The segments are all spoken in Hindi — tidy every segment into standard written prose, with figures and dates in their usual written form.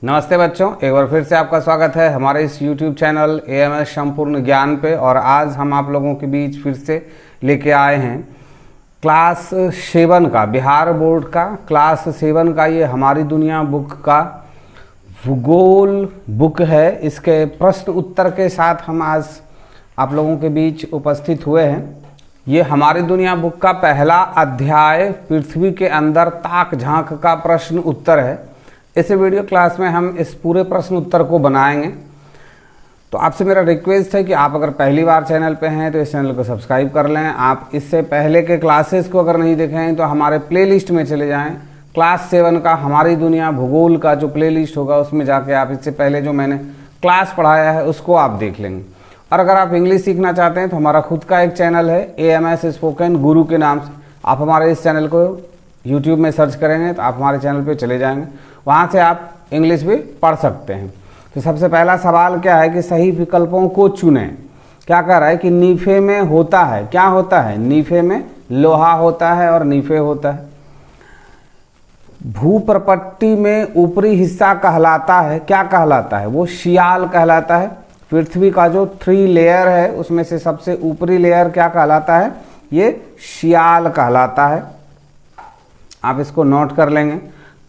नमस्ते बच्चों, एक बार फिर से आपका स्वागत है हमारे इस YouTube चैनल AMS संपूर्ण ज्ञान पे। और आज हम आप लोगों के बीच फिर से लेके आए हैं क्लास 7 का, बिहार बोर्ड का क्लास 7 का ये हमारी दुनिया बुक का भूगोल बुक है। इसके प्रश्न उत्तर के साथ हम आज आप लोगों के बीच उपस्थित हुए हैं। ये हमारी दुनिया बुक का पहला अध्याय पृथ्वी के अंदर ताक झांक का प्रश्न उत्तर है। इस वीडियो क्लास में हम इस पूरे प्रश्न उत्तर को बनाएंगे। तो आपसे मेरा रिक्वेस्ट है कि आप अगर पहली बार चैनल पे हैं तो इस चैनल को सब्सक्राइब कर लें। आप इससे पहले के क्लासेस को अगर नहीं देखे हैं तो हमारे प्लेलिस्ट में चले जाएं। क्लास 7 का हमारी दुनिया भूगोल का जो प्लेलिस्ट होगा उसमें जाके आप इससे पहले जो मैंने क्लास पढ़ाया है उसको आप देख लेंगे। और अगर आप इंग्लिश सीखना चाहते हैं तो हमारा खुद का एक चैनल है AMS स्पोकन गुरु के नाम से। आप हमारे इस चैनल को YouTube में सर्च करेंगे तो आप हमारे चैनल पे चले जाएंगे, वहाँ से आप इंग्लिश भी पढ़ सकते हैं। तो सबसे पहला सवाल क्या है कि सही विकल्पों को चुनें। क्या कह रहा है कि नीफे में होता है, क्या होता है? नीफे में लोहा होता है और नीफे होता है। भूप्रपट्टी में ऊपरी हिस्सा कहलाता है, क्या कहलाता है? वो शियाल कहलाता है। पृथ्वी का जो 3 लेयर है उसमें से सबसे ऊपरी लेयर क्या कहलाता है? ये शियाल कहलाता है। आप इसको नोट कर लेंगे।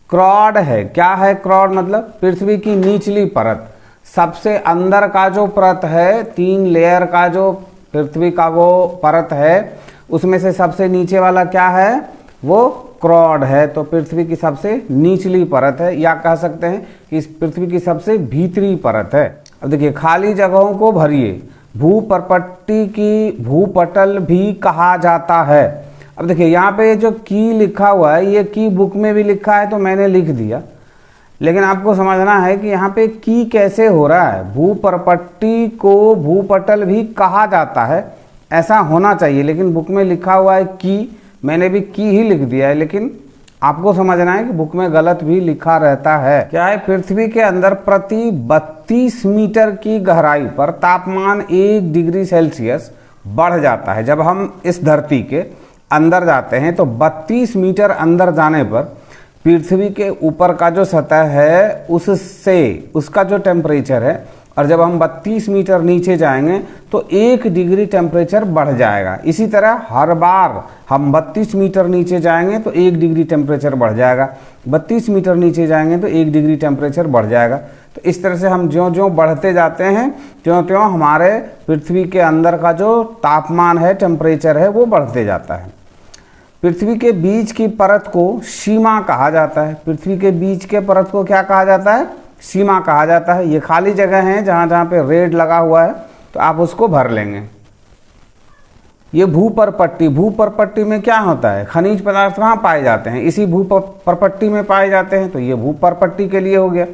क्रॉड है, क्या है क्रॉड? मतलब पृथ्वी की निचली परत, सबसे अंदर का जो परत है, 3 लेयर का जो पृथ्वी का वो परत है उसमें से सबसे नीचे वाला क्या है? वो क्रॉड है। तो पृथ्वी की सबसे निचली परत है, या कह सकते हैं कि इस पृथ्वी की सबसे भीतरी परत है। अब देखिए, खाली जगहों को भरिए। भूप्रपट्टी की भूपटल भी कहा जाता है। अब देखिए यहाँ पे जो की लिखा हुआ है, ये की बुक में भी लिखा है तो मैंने लिख दिया, लेकिन आपको समझना है कि यहाँ पे की कैसे हो रहा है। भूप्रपट्टी को भूपटल भी कहा जाता है, ऐसा होना चाहिए, लेकिन बुक में लिखा हुआ है की, मैंने भी की ही लिख दिया है। लेकिन आपको समझना है कि बुक में गलत भी लिखा रहता है। क्या है? पृथ्वी के अंदर प्रति 32 मीटर की गहराई पर तापमान 1 डिग्री सेल्सियस बढ़ जाता है। जब हम इस धरती के अंदर जाते हैं तो 32 मीटर अंदर जाने पर पृथ्वी के ऊपर का जो सतह है उससे उसका जो टेम्परेचर है, और जब हम 32 मीटर नीचे जाएंगे तो 1 डिग्री टेम्परेचर बढ़ जाएगा। इसी तरह हर बार हम 32 मीटर नीचे जाएंगे तो 1 डिग्री टेम्परेचर बढ़ जाएगा, 32 मीटर नीचे जाएंगे तो 1 डिग्री टेम्परेचर बढ़ जाएगा। तो इस तरह से हम ज्यों ज्यों बढ़ते जाते हैं त्यों त्यों हमारे पृथ्वी के अंदर का जो तापमान है, टेम्परेचर है, वो बढ़ते जाता है। पृथ्वी के बीच की परत को सीमा कहा जाता है। पृथ्वी के बीच के परत को क्या कहा जाता है? सीमा कहा जाता है। ये खाली जगह है जहाँ जहाँ पे रेड लगा हुआ है तो आप उसको भर लेंगे। ये भूप्रपट्टी, भूप्रपट्टी में क्या होता है? खनिज पदार्थ कहाँ पाए जाते हैं? इसी भूप्रपट्टी में पाए जाते हैं, तो ये भूप्रपट्टी के लिए हो गया।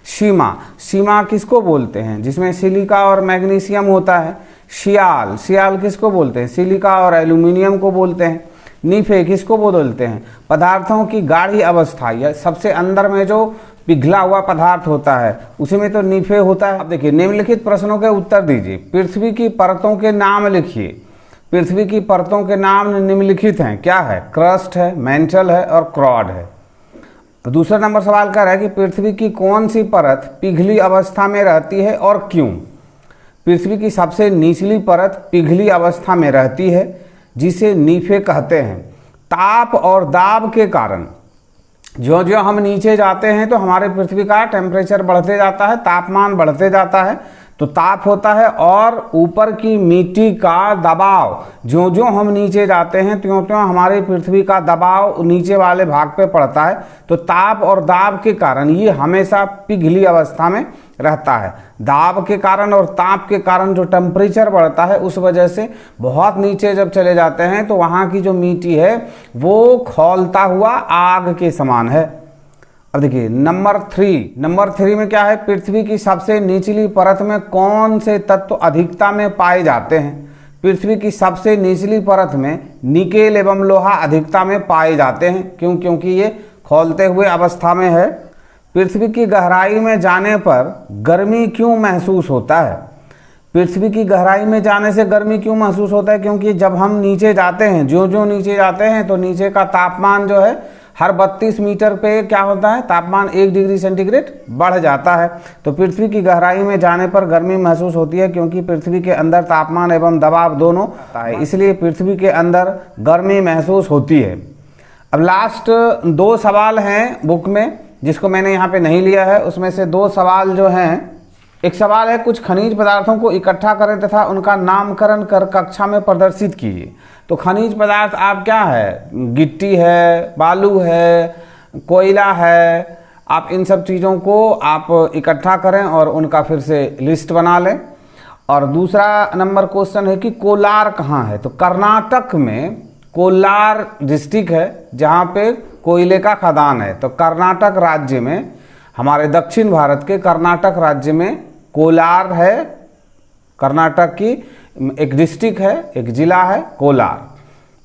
सीमा, सीमा किसको बोलते हैं? जिसमें सिलिका और मैग्नीशियम होता है। शियाल, शियाल किसको बोलते हैं? सिलिका और एल्यूमिनियम को बोलते हैं। नीफे किसको बोलते हैं? पदार्थों की गाढ़ी अवस्था, या सबसे अंदर में जो पिघला हुआ पदार्थ होता है उसी में तो नीफे होता है। अब देखिए, निम्नलिखित प्रश्नों के उत्तर दीजिए। पृथ्वी की परतों के नाम लिखिए। पृथ्वी की परतों के नाम निम्नलिखित हैं। क्या है? क्रस्ट है, मैंटल है और क्रॉड है। दूसरा नंबर सवाल कर रहा है कि पृथ्वी की कौन सी परत पिघली अवस्था में रहती है और क्यों? पृथ्वी की सबसे निचली परत पिघली अवस्था में रहती है, जिसे नीफे कहते हैं। ताप और दाब के कारण ज्यों ज्यों हम नीचे जाते हैं तो हमारे पृथ्वी का टेम्परेचर बढ़ते जाता है, तापमान बढ़ते जाता है, तो ताप होता है। और ऊपर की मिट्टी का दबाव, ज्यों ज्यों हम नीचे जाते हैं त्यों त्यों हमारे पृथ्वी का दबाव नीचे वाले भाग पे पड़ता है, तो ताप और दाब के कारण ये हमेशा पिघली अवस्था में रहता है। दाब के कारण और ताप के कारण जो टेम्परेचर बढ़ता है उस वजह से बहुत नीचे जब चले जाते हैं तो वहाँ की जो मिट्टी है वो खौलता हुआ आग के समान है। अब देखिए नंबर 3 में क्या है? पृथ्वी की सबसे निचली परत में कौन से तत्व अधिकता में पाए जाते हैं? पृथ्वी की सबसे निचली परत में निकेल एवं लोहा अधिकता में पाए जाते हैं। क्यों? क्योंकि ये खौलते हुए अवस्था में है। पृथ्वी की गहराई में जाने पर गर्मी क्यों महसूस होता है? पृथ्वी की गहराई में जाने से गर्मी क्यों महसूस होता है? क्योंकि जब हम नीचे जाते हैं, ज्यों ज्यों नीचे जाते हैं तो नीचे का तापमान जो है हर 32 मीटर पे क्या होता है, तापमान 1 डिग्री सेंटीग्रेड बढ़ जाता है। तो पृथ्वी की गहराई में जाने पर गर्मी महसूस होती है, क्योंकि पृथ्वी के अंदर तापमान एवं दबाव दोनों आता है, इसलिए पृथ्वी के अंदर गर्मी महसूस होती है। अब लास्ट 2 सवाल हैं बुक में, जिसको मैंने यहाँ पे नहीं लिया है। उसमें से 2 सवाल जो हैं, एक सवाल है कुछ खनिज पदार्थों को इकट्ठा करें तथा उनका नामकरण कर कक्षा में प्रदर्शित कीजिए। तो खनिज पदार्थ आप क्या है, गिट्टी है, बालू है, कोयला है, आप इन सब चीज़ों को आप इकट्ठा करें और उनका फिर से लिस्ट बना लें। और दूसरा नंबर क्वेश्चन है कि कोलार कहाँ है। तो कर्नाटक में कोलार डिस्ट्रिक्ट है जहाँ पे कोयले का खदान है। तो कर्नाटक राज्य में, हमारे दक्षिण भारत के कर्नाटक राज्य में कोलार है, कर्नाटक की एक डिस्ट्रिक्ट है, एक जिला है कोलार।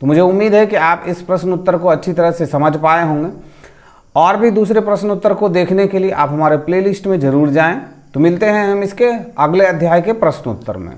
तो मुझे उम्मीद है कि आप इस प्रश्न उत्तर को अच्छी तरह से समझ पाए होंगे। और भी दूसरे प्रश्न उत्तर को देखने के लिए आप हमारे प्लेलिस्ट में जरूर जाएं। तो मिलते हैं हम इसके अगले अध्याय के प्रश्न उत्तर में।